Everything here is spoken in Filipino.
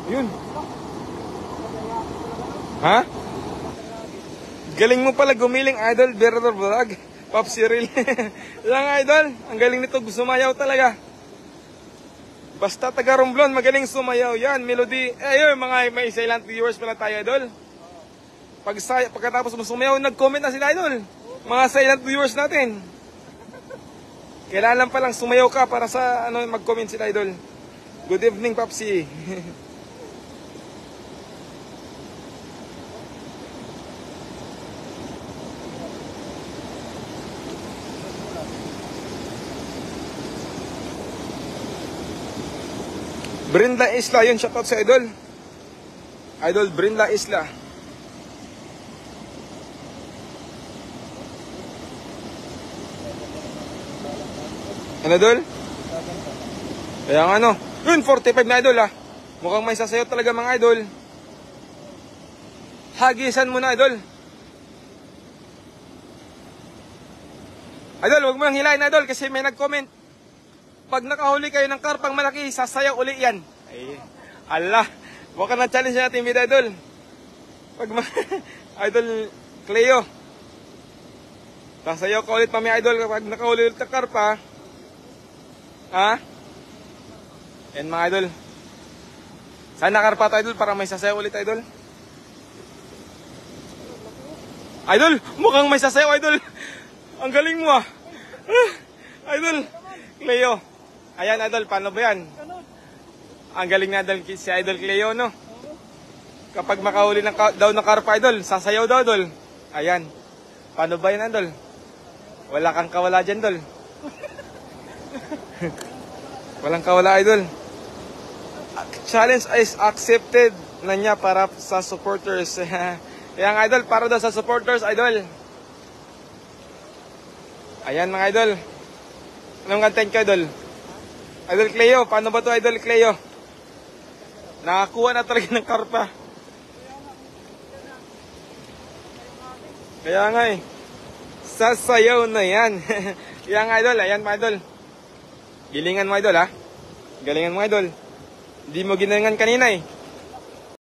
Yun. Ha? Galing mo pala gumiling, idol. Beardor Vlog. Pop Cyril. Yan, idol. Ang galing nito. Sumayaw talaga. Basta taga Romblon, magaling sumayaw. Yan, melody. Ayun, mga may silent viewers pala tayo, idol. Pagkatapos mo sumayaw, nag-comment na sila, idol. Mga silent viewers natin. Kailangan pa lang sumayaw ka para sa mag-comment sila, idol. Good evening, Popsi. Brenda Isla, yun, shoutout sa idol. Idol Brenda Isla. Ano, idol? Kaya nga no. Yun, 45 na, idol, ah. Mukhang may sasayaw talaga, mga idol. Hagisan mo na, idol. Idol, huwag mo nang hilahin, idol, kasi may nag-comment. Pag nakahuli kayo ng karpang malaki, sasayaw uli yan. Ay, Allah. Baka na-challenge natin, mga idol. Pag Idol Cleo. Sasayaw ka ulit pa, mga idol, kapag nakahuli ulit ng karpa. Ha? Yan, mga idol. Sana karpa to, idol, para may sasayaw ulit, idol. Idol, mukhang may sasayaw, idol. Ang galing mo, ah. Idol Cleo. Ayan, idol, paano ba yan? Ang galing na, idol, si Idol Cleo, no? Kapag makahuli daw ng karpa, idol, sasayaw daw, idol. Ayan. Paano ba yan, idol? Wala kang kawala dyan, idol. Walang kawala, idol. Challenge is accepted na niya para sa supporters. Ayan, idol, para daw sa supporters, idol. Ayan, mga idol. Anong content ka, idol? Idol Cleo, paano ba to, Idol Cleo? Nakakuha na talaga ng karpa. Kaya nga eh. Sasayaw na yan. Yan, idol, ayan, mga idol. Gilingan mo, idol, ha? Galingan mo, idol. Hindi mo ginalingan kanina eh.